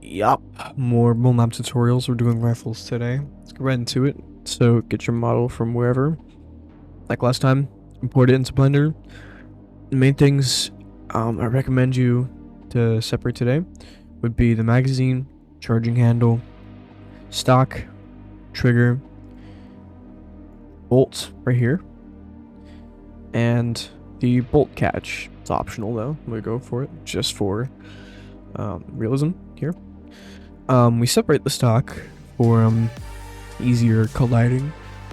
Yup, more BoneLab tutorials. We're doing rifles today. Let's get right into it. So get your model from wherever. Like last time, import it into Blender. The main things I recommend you to separate today would be the magazine, charging handle, stock, trigger, bolt right here, and the bolt catch. It's optional though. I'm gonna go for it just for realism here. We separate the stock for easier colliding,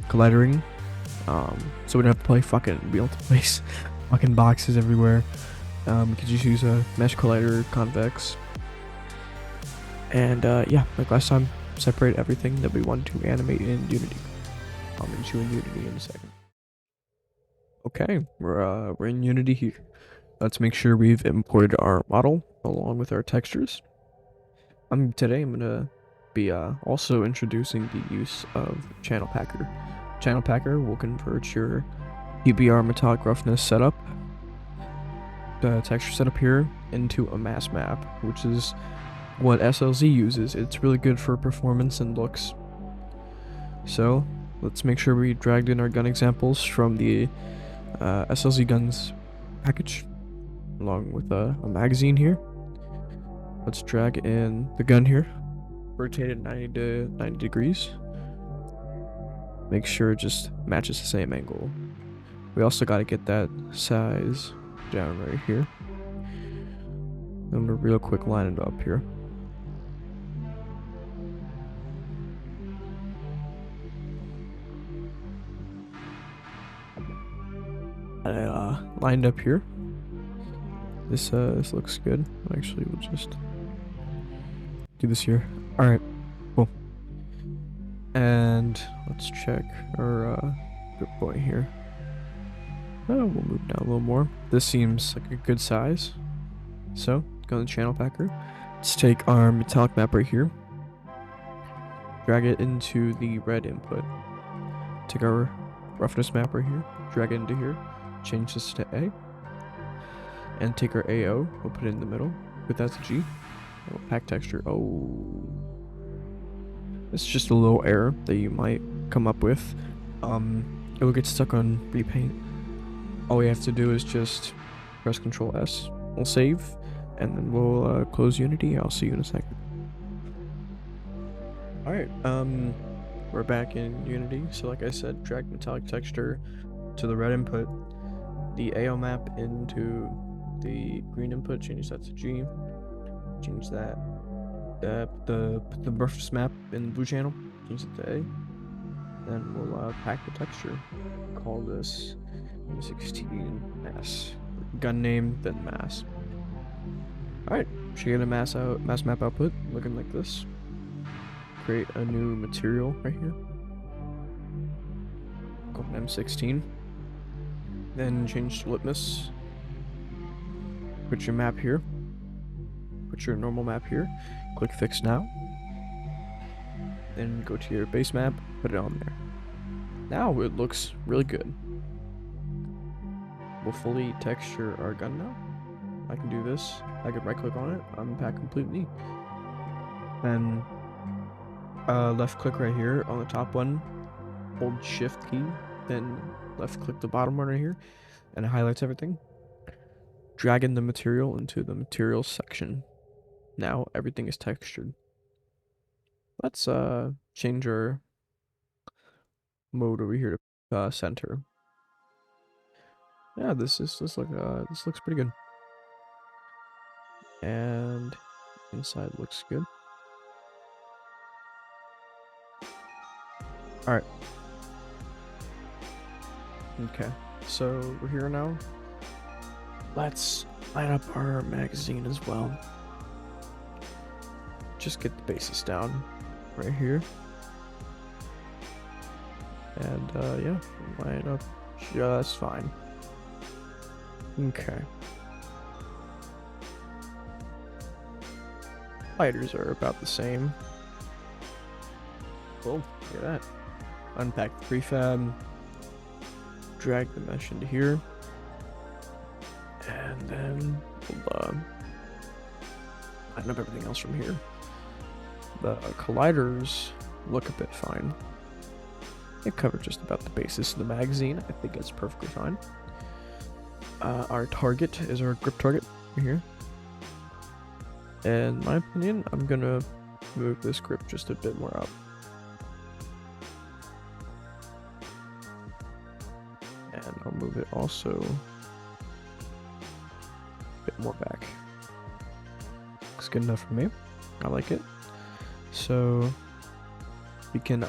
so we don't have to be able to place fucking boxes everywhere. We could just use a mesh collider convex, and yeah, like last time, separate everything that we want to animate in Unity. I'll meet you in Unity in a second. Okay, we're in Unity here. Let's make sure we've imported our model along with our textures. Today I'm gonna be also introducing the use of Channel Packer. Channel Packer will convert your PBR metallic roughness setup, the texture setup here, into a mass map, which is what SLZ uses. It's really good for performance and looks. So let's make sure we dragged in our gun examples from the SLZ guns package, along with a magazine here. Let's drag in the gun here, rotate it 90 degrees. Make sure it just matches the same angle. We also got to get that size down right here. I'm gonna real quick line it up here. Lined up here. This looks good. Actually, we'll just do this here. All right, cool. And let's check our grip point here. Oh, we'll move down a little more. This seems like a good size. So go to the channel packer. Let's take our metallic map right here. Drag it into the red input. Take our roughness map right here. Drag it into here. Change this to A. And take our AO. We'll put it in the middle. Put that to G. We'll pack texture. Oh. It's just a little error that you might come up with. It will get stuck on repaint. All we have to do is just press Ctrl S. We'll save, and then we'll close Unity. I'll see you in a second. Alright, we're back in Unity. So like I said, drag metallic texture to the red input, the AO map into the green input, change that to G, change that, put the roughness map in the blue channel, change it to A, then we'll pack the texture. Call this 16 mass. Gun name, then mass. Alright, should get a mass map output looking like this. Create a new material right here. Called M16. Then change to litmus. Put your map here. Put your normal map here. Click fix now. Then go to your base map, put it on there. Now it looks really good. We'll fully texture our gun now. I can do this. I can right click on it, unpack completely. Then left click right here on the top one, hold shift key, then left click the bottom one right here, and it highlights everything. Drag in the material into the materials section. Now everything is textured. Let's change our mode over here to center. Yeah, this looks pretty good. And inside looks good. Alright. Okay, so we're here now. Let's line up our magazine as well. Just get the basis down right here. And yeah, line it up just fine. Okay. Lighters are about the same. Cool, look at that. Unpack the prefab. Drag the mesh into here. And then we'll line up everything else from here. The colliders look a bit fine. It covered just about the basis of the magazine. I think it's perfectly fine. Our target is our grip target right here. In my opinion, I'm gonna move this grip just a bit more up. And I'll move it also a bit more back. Looks good enough for me. I like it. So we can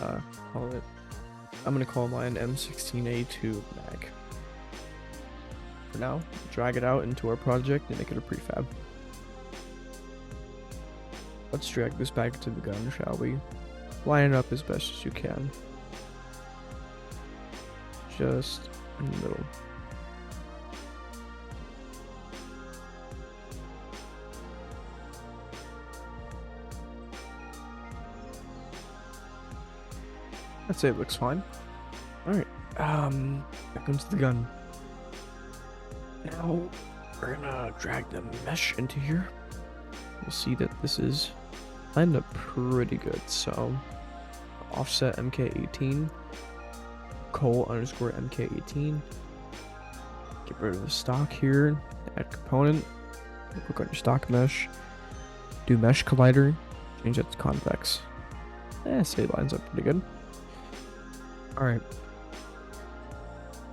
call it, I'm gonna call mine M16A2 mag. For now, drag it out into our project and make it a prefab. Let's drag this back to the gun, shall we? Line it up as best as you can. Just in the middle. I'd say it looks fine. Alright, back into the gun. Now, we're gonna drag the mesh into here. You'll see that this is lined up pretty good, so offset MK18, Cole_MK18, get rid of the stock here, add component, click on your stock mesh, do mesh collider, change that to convex. Say it lines up pretty good. Alright,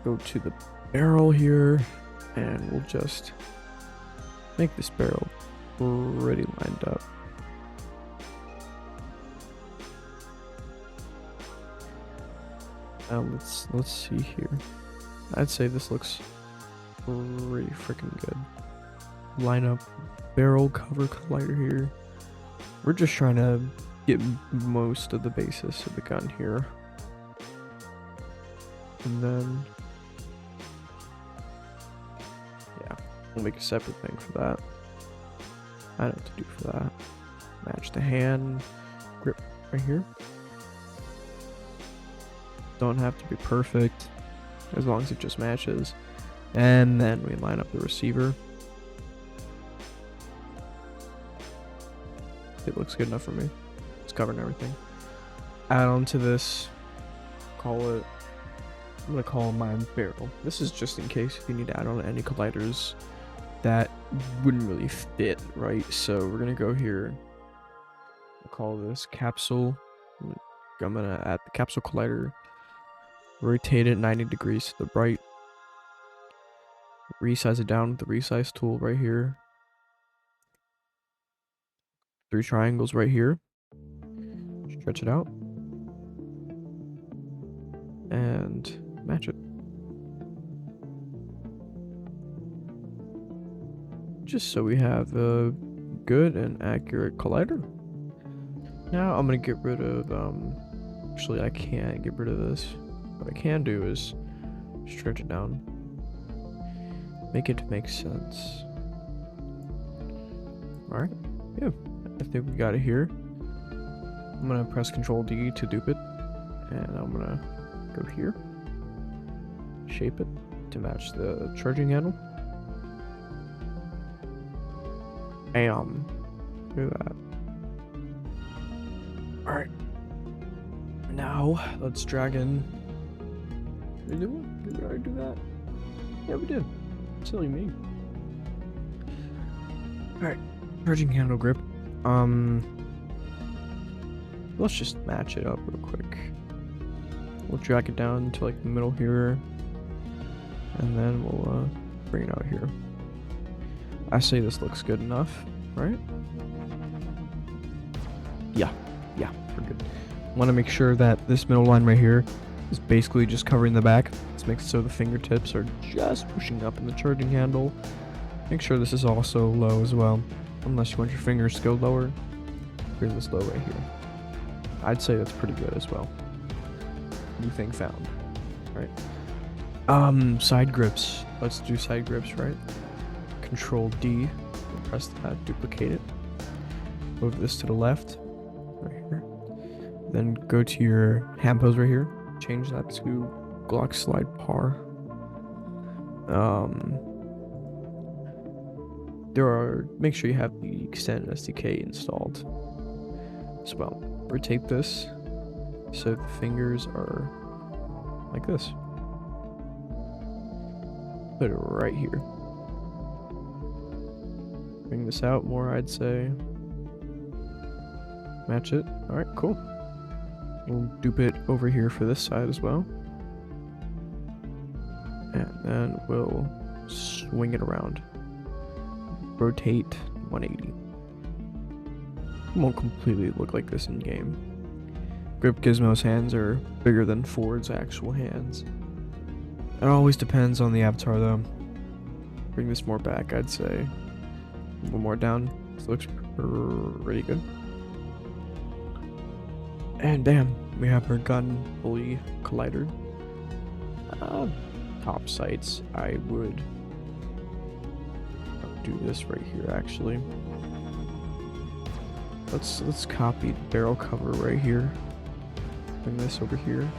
go to the barrel here, and we'll just make this barrel pretty lined up. Now let's see here. I'd say this looks pretty freaking good. Line up barrel cover collider here. We're just trying to get most of the basis of the gun here. And then, yeah, we'll make a separate thing for that. I know what to do for that. Match the hand grip right here. Don't have to be perfect, as long as it just matches. And then we line up the receiver. It looks good enough for me. It's covering everything. Add on to this, call it, I'm gonna call mine barrel. This is just in case if you need to add on any colliders that wouldn't really fit, right? So we're gonna go here, we'll call this capsule. I'm gonna add the capsule collider, rotate it 90 degrees to the right, resize it down with the resize tool right here, 3 triangles right here, stretch it out, and match it. Just so we have a good and accurate collider. Now I'm gonna get rid of, actually I can't get rid of this. What I can do is stretch it down, make it make sense. Alright, yeah, I think we got it here. I'm gonna press Ctrl D to dupe it, and I'm gonna go here, shape it to match the charging handle. Bam, do that. Alright, now let's drag in. Did we already do that? Yeah, we did. Silly me. Alright, charging handle grip. Let's just match it up real quick. We'll drag it down to like the middle here, and then we'll bring it out here. I say this looks good enough, right? Yeah, we're good. Want to make sure that this middle line right here is basically just covering the back. Let's make it so the fingertips are just pushing up in the charging handle. Make sure this is also low as well, unless you want your fingers to go lower. Bring this low right here. I'd say that's pretty good as well. New thing found, right? Side grips. Let's do side grips, right? Control D, press that, duplicate it. Move this to the left, right here. Then go to your hand pose right here. Change that to Glock slide par. Make sure you have the extended SDK installed. as well. Rotate this so the fingers are like this. Put it right here. Bring this out more, I'd say. Match it. Alright, cool. We'll dupe it over here for this side as well. And then we'll swing it around. Rotate 180. It won't completely look like this in game. Grip Gizmo's hands are bigger than Ford's actual hands. It always depends on the avatar though. Bring this more back, I'd say. A little more down. This looks pretty good. And bam, we have our gun pulley collider. Top sights, I would do this right here actually. Let's copy the barrel cover right here. Bring this over here.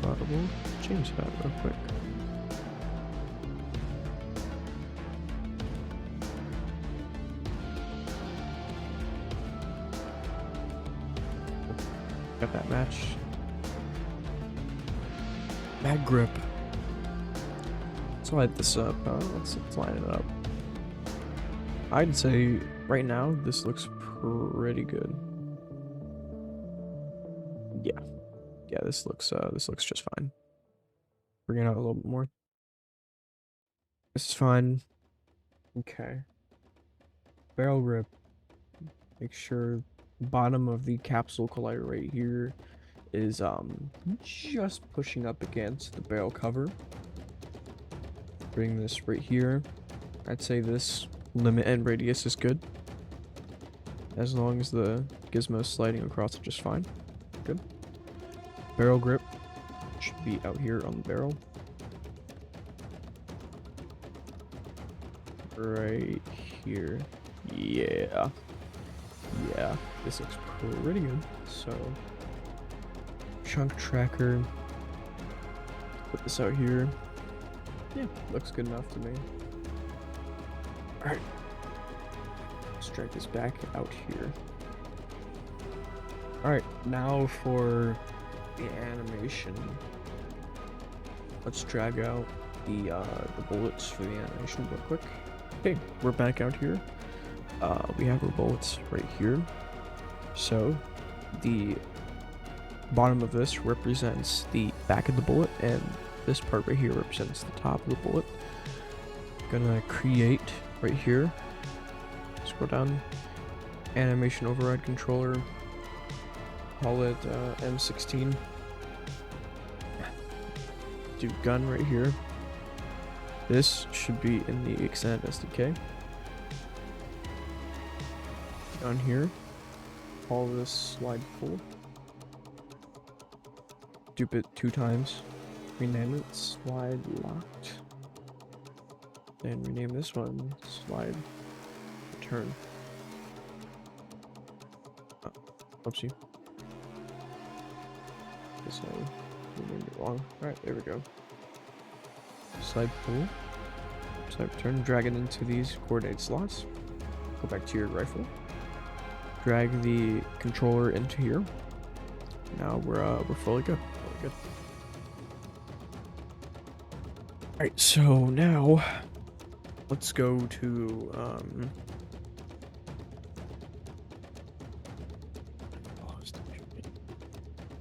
We'll change that real quick. Got that match. Bad grip. Let's light this up. Let's line it up. I'd say right now this looks pretty good. Yeah, this looks just fine. Bring it out a little bit more. This is fine. Okay. Barrel grip. Make sure bottom of the capsule collider right here is just pushing up against the barrel cover. Bring this right here. I'd say this limit and radius is good. As long as the gizmo is sliding across it just fine. Good. Barrel grip should be out here on the barrel. Right here. Yeah. Yeah, this looks pretty good. So, chunk tracker. Put this out here. Yeah, looks good enough to me. Alright. Let's drag this back out here. Alright, now for the animation. Let's drag out the bullets for the animation real quick. Okay, we're back out here. We have our bullets right here. So the bottom of this represents the back of the bullet, and this part right here represents the top of the bullet. Gonna create right here. Scroll down. Animation override controller. Call it M16. Do gun right here. This should be in the extended SDK. Down here, call this slide pull. Dupe it 2 times. Rename it slide locked. And rename this one slide return. Oh, oopsie. Guess I renamed it wrong. Alright, there we go. Slide pull. Slide return. Drag it into these coordinate slots. Go back to your rifle. Drag the controller into here. Now we're fully good. Fully good. Alright, so now let's go to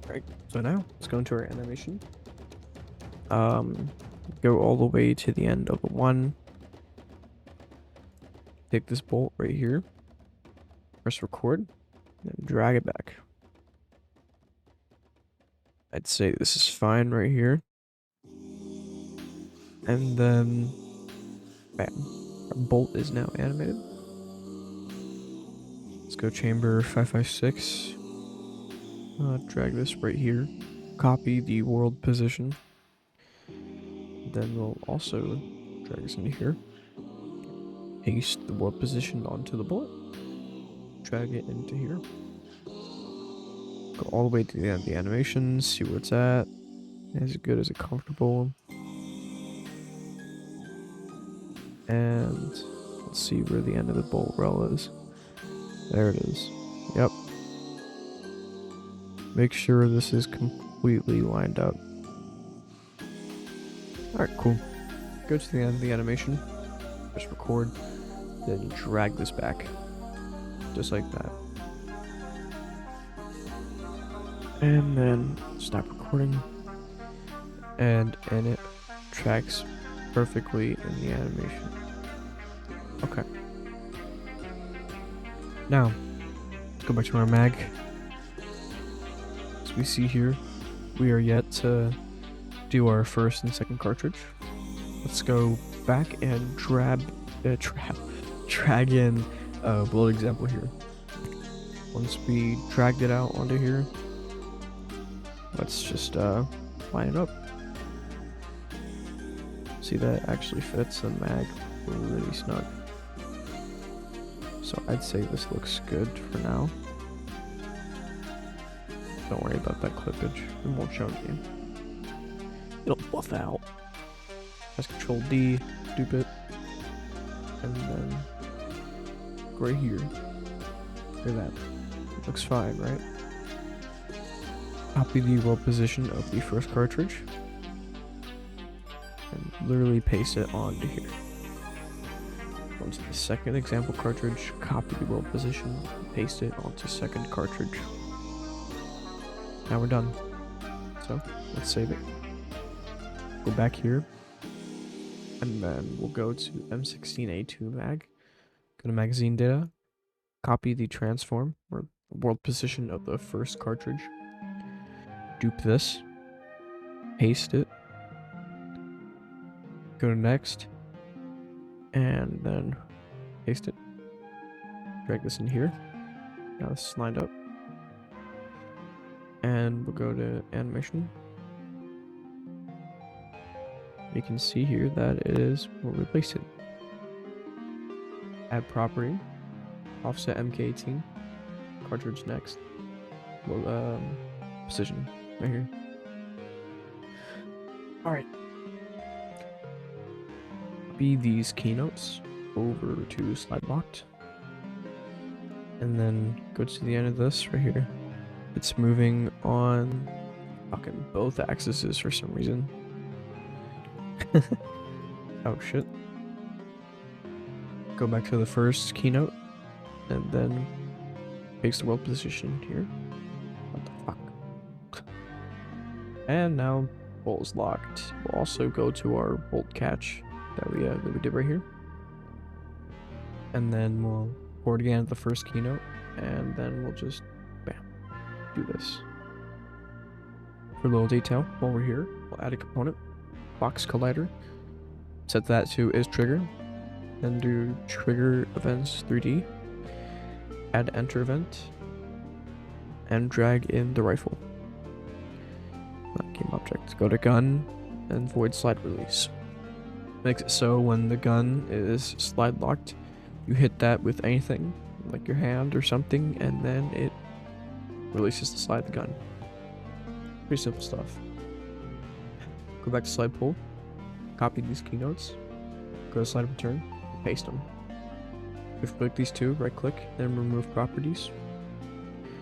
Alright, so now let's go into our animation. Go all the way to the end of the 1. Take this bolt right here. Press record, and drag it back. I'd say this is fine right here. And then, bam. Our bolt is now animated. Let's go chamber 556. Drag this right here. Copy the world position. Then we'll also drag this into here. Paste the world position onto the bullet. Drag it into here. Go all the way to the end of the animation, see where it's at. As good as it comfortable. And let's see where the end of the bolt rail is. There it is. Yep. Make sure this is completely lined up. Alright, cool. Go to the end of the animation. Just record. Then drag this back. Just like that. And then stop recording. And it tracks perfectly in the animation. Okay. Now, let's go back to our mag. As we see here, we are yet to do our first and second cartridge. Let's go back and drag in a bullet example here. Once we dragged it out onto here, let's just line it up. See, that actually fits the mag really snug. So I'd say this looks good for now. Don't worry about that clippage. It won't show to you. It'll buff out. Press Control D, dupe it, and then right here. Look at that. Looks fine, right? Copy the world position of the first cartridge and literally paste it onto here. Onto the second example cartridge, copy the world position, paste it onto second cartridge. Now we're done. So let's save it. Go back here, and then we'll go to M16A2 mag. Go to magazine data, copy the transform or world position of the first cartridge. Dupe this, paste it, go to next, and then paste it. Drag this in here. Now this is lined up. And we'll go to animation. You can see here that it is, we'll replace it. Add property, offset MK18, cartridge next. Well, position right here. Alright. Copy these keynotes over to slide locked. And then go to the end of this right here. It's moving on fucking both axes for some reason. Oh shit. Go back to the first keynote and then paste the world position here. What the fuck? And now bolt is locked. We'll also go to our bolt catch that we did right here. And then we'll record again at the first keynote, and then we'll just bam, do this. For a little detail, while we're here, we'll add a component, box collider, set that to is trigger, then do trigger events 3D, add enter event, and drag in the rifle. Game object, go to gun, and void slide release. Makes it so when the gun is slide locked, you hit that with anything, like your hand or something, and then it releases the slide of the gun. Pretty simple stuff. Go back to slide pull, copy these keynotes, go to slide return, paste them. If you click these two, right click, then remove properties.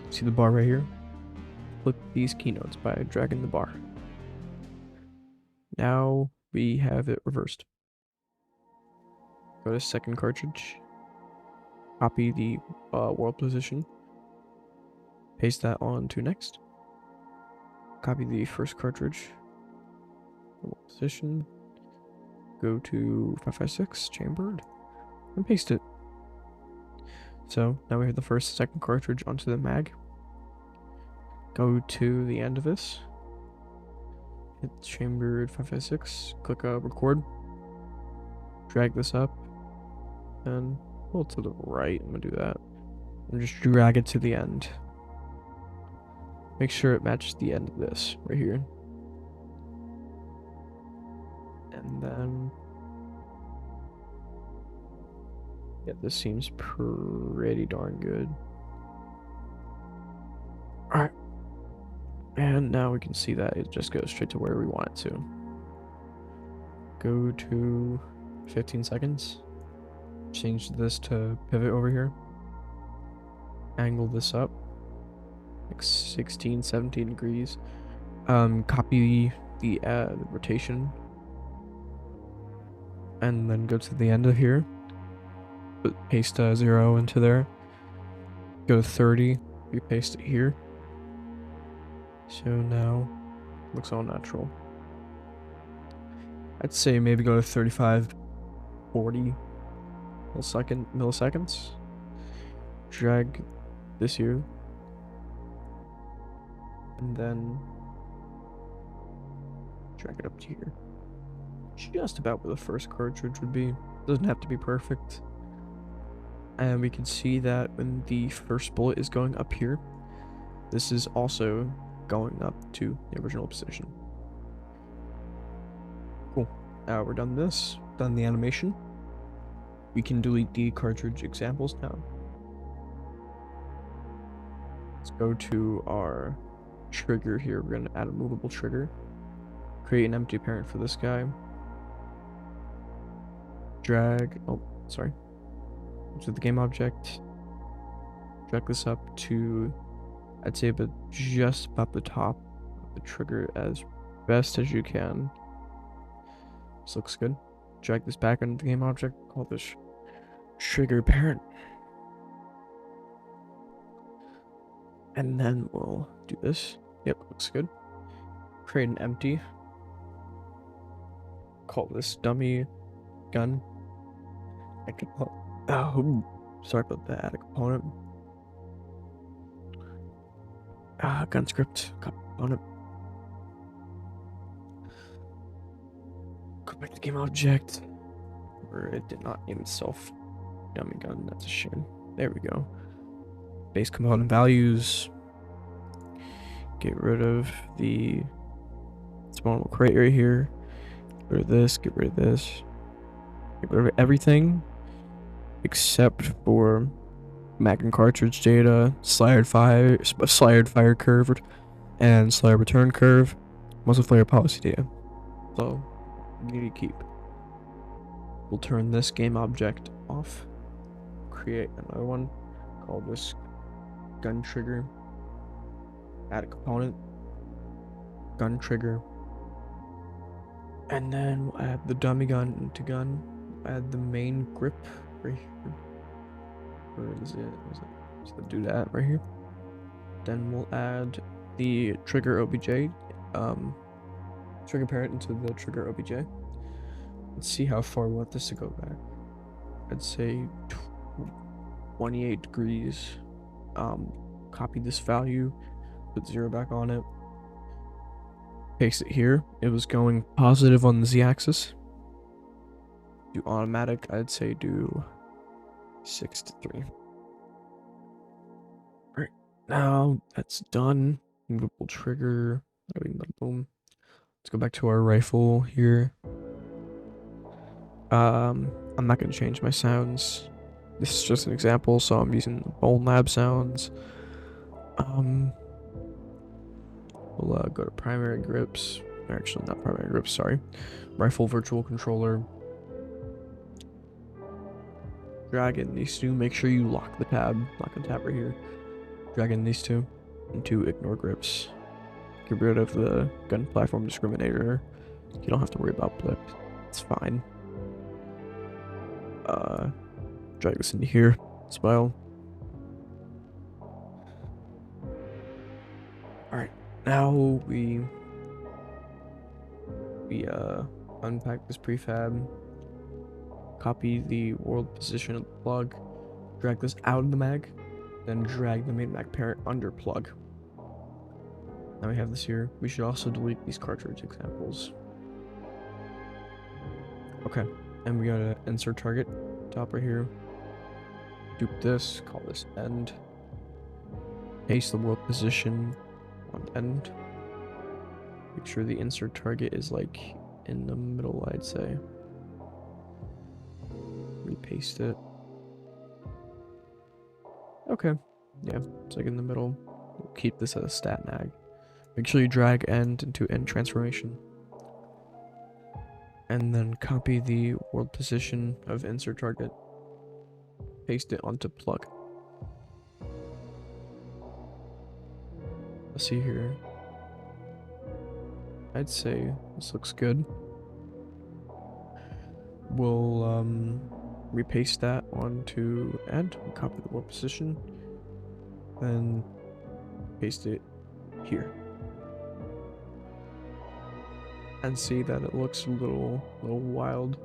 See the bar right here? Flip these keynotes by dragging the bar. Now we have it reversed. Go to second cartridge, copy the world position, paste that on to next. Copy the first cartridge, world position, go to 556 chambered, and paste it. So now we have the first and second cartridge onto the mag. Go to the end of this, hit chambered 556, click record, drag this up, and pull it to the right. I'm gonna do that. And just drag it to the end. Make sure it matches the end of this right here. And then, yeah, this seems pretty darn good. Alright. And now we can see that it just goes straight to where we want it to. Go to 15 seconds. Change this to pivot over here. angle this up like 16, 17 degrees. Copy the rotation and then go to the end of here, paste 0 into there, go to 30, you paste it here. So now looks all natural. I'd say maybe go to 35, 40 milliseconds. Drag this here, and then drag it up to here. Just about where the first cartridge would be. Doesn't have to be perfect. And we can see that when the first bullet is going up here, this is also going up to the original position. Cool. Now we're done this, done the animation. We can delete the cartridge examples now. Let's go to our trigger here. We're going to add a movable trigger. Create an empty parent for this guy. Drag, oh, sorry. To the game object. Drag this up to, I'd say, but just about the top of the trigger as best as you can. This looks good. Drag this back into the game object. Call this trigger parent. And then we'll do this. Yep, looks good. Create an empty. Call this dummy gun. Oh, sorry about that. Add a component. Gun script. Component. Go back to game object. Where it did not name itself. Dummy gun. That's a shame. There we go. Base component values. Get rid of the spawnable crate right here. Get rid of this. Get rid of this. Get rid of everything except for mag and cartridge data, slider fire curve, and slider return curve, muzzle flare policy data. So you need to keep. We'll turn this game object off. Create another one. Call this gun trigger. Add a component. Gun trigger. And then we'll add the dummy gun into gun. Add the main grip right here. Where is it? So do that right here. Then we'll add the trigger OBJ, trigger parent into the trigger OBJ. Let's see how far we want this to go back. I'd say 28 degrees. Copy this value, put 0 back on it. Paste it here. It was going positive on the z-axis. Do automatic, I'd say do 6 to 3. Alright, now that's done. Movable trigger. Boom. Let's go back to our rifle here. I'm not going to change my sounds. This is just an example, so I'm using the BoneLab sounds. We'll go to primary grips. Actually, not primary grips, sorry. Rifle virtual controller. Drag in these two. Make sure you lock the tab. Lock the tab right here. Drag in these two into ignore grips. Get rid of the gun platform discriminator. You don't have to worry about blip. It's fine. Drag this into here as well. Alright, now we unpack this prefab, copy the world position of the plug, drag this out of the mag, then drag the main mag parent under plug. Now we have this here. We should also delete these cartridge examples. Okay, and we got to insert target, top right here. Dupe this, call this end. Paste the world position on end. Make sure the insert target is like in the middle, I'd say. Repaste it. Okay, yeah, it's like in the middle. We'll keep this as a stat mag. Make sure you drag end into end transformation. And then copy the world position of insert target. Paste it onto plug. Let's see here. I'd say this looks good. We'll repaste that onto end, copy the warp position, then paste it here. And see that it looks a little wild.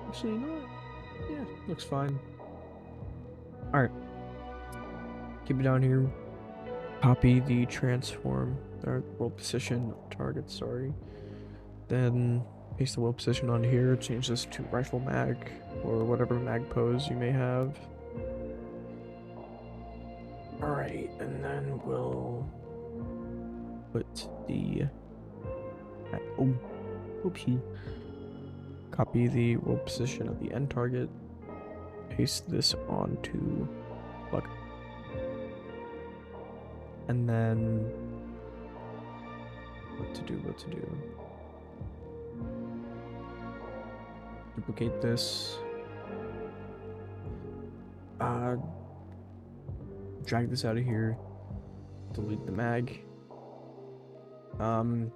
Actually, you know what? Yeah, looks fine. Alright. Keep it down here. Copy the transform, or world position target, sorry. Then paste the world position on here, change this to rifle mag, or whatever mag pose you may have. Alright, and then we'll put the... Oh, oopsie. Copy the world position of the end target. Paste this onto plug. And then what to do? Duplicate this. Drag this out of here. Delete the mag. The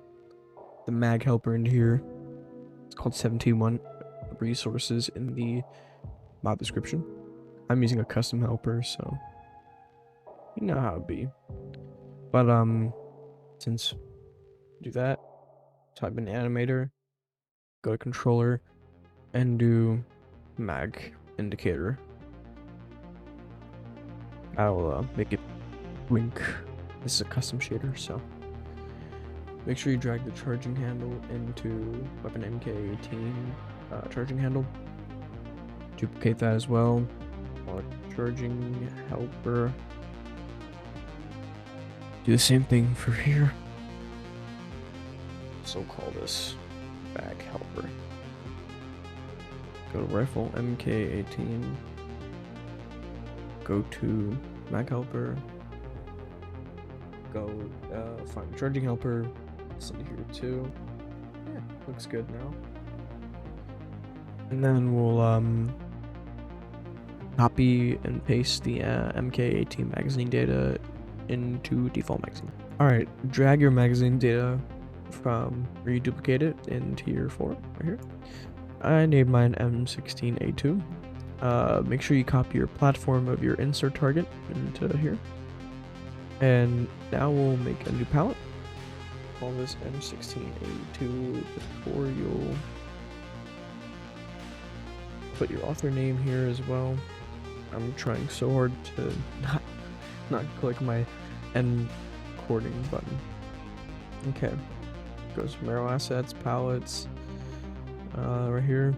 mag helper in here. It's called 17.1 resources in the mod description. I'm using a custom helper, so you know how it'd be. But since do that, type in animator, go to controller, and do mag indicator. I'll make it blink. This is a custom shader, so make sure you drag the charging handle into weapon MK18 charging handle. Duplicate that as well. Charging helper. Do the same thing for here. So call this bag helper. Go to rifle MK18. Go to mag helper. Go find charging helper. Send it here too. Yeah, looks good now. And then we'll copy and paste the MK18 magazine data into default magazine. Alright, drag your magazine data from where you duplicate it into your folder right here. I named mine M16A2. Make sure you copy your platform of your insert target into here. And now we'll make a new palette. Call this M16A2 tutorial. Put your author name here as well. I'm trying so hard to not click my end recording button. Okay. Goes from arrow assets, palettes, right here.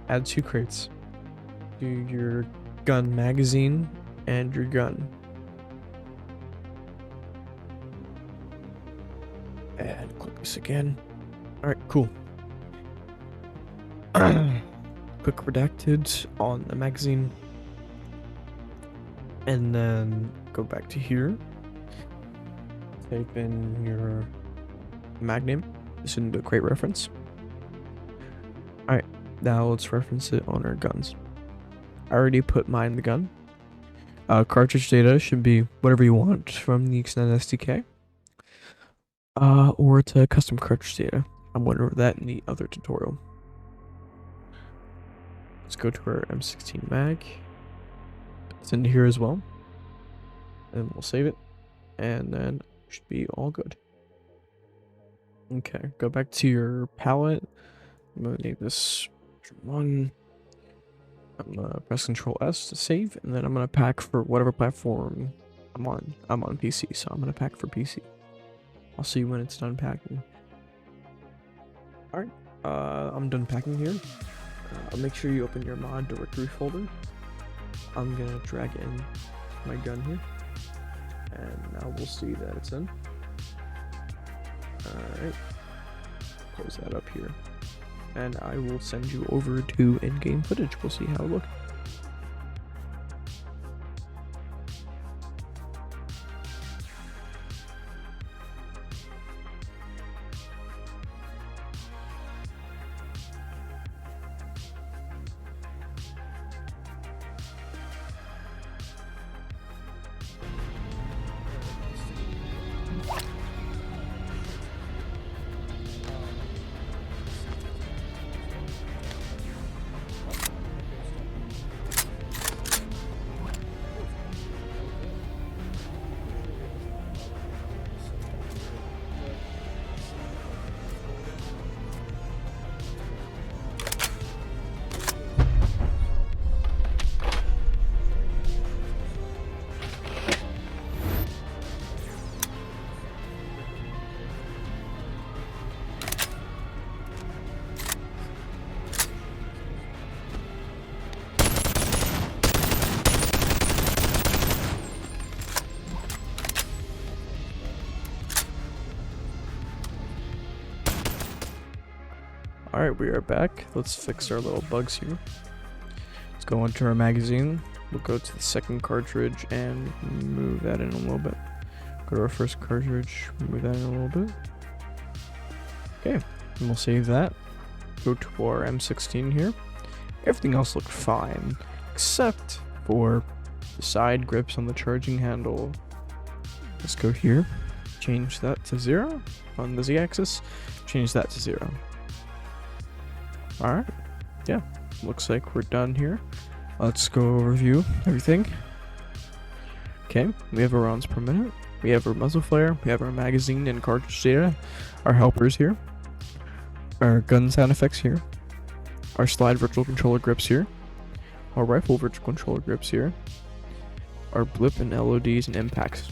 Add 2 crates. Do your gun magazine and your gun. And click this again. Alright, cool. Quick redacted on the magazine. And then go back to here. Type in your mag name. This is a crate reference. Alright, now let's reference it on our guns. I already put mine in the gun. Cartridge data should be whatever you want from the extended SDK. Or it's a custom cartridge data. I'm wondering that in the other tutorial. Let's go to our M16 mag. It's in here as well. And we'll save it. And then it should be all good. Okay, go back to your palette. I'm gonna name this 1. I'm gonna press Control S to save, and then I'm gonna pack for whatever platform I'm on. I'm on PC, so I'm gonna pack for PC. I'll see you when it's done packing. Alright, I'm done packing here. Make sure you open your mod directory folder. I'm gonna drag in my gun here. And now we'll see that it's in. Alright. Close that up here. And I will send you over to in-game footage. We'll see how it looks. Alright, we are back. Let's fix our little bugs here. Let's go into our magazine. We'll go to the second cartridge and move that in a little bit. Go to our first cartridge, move that in a little bit. Okay, and we'll save that. Go to our M16 here. Everything else looked fine, except for the side grips on the charging handle. Let's go here, change that to 0 on the Z-axis, change that to 0. Alright, yeah, looks like we're done here. Let's go review everything. Okay, we have our rounds per minute, we have our muzzle flare, we have our magazine and cartridge data, our helpers here, our gun sound effects here, our slide virtual controller grips here, our rifle virtual controller grips here, our blip and LODs and impacts.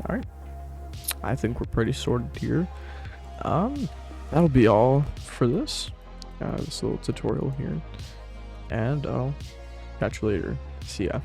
Alright, I think we're pretty sorted here. That'll be all for this little tutorial here, and I'll catch you later. See ya.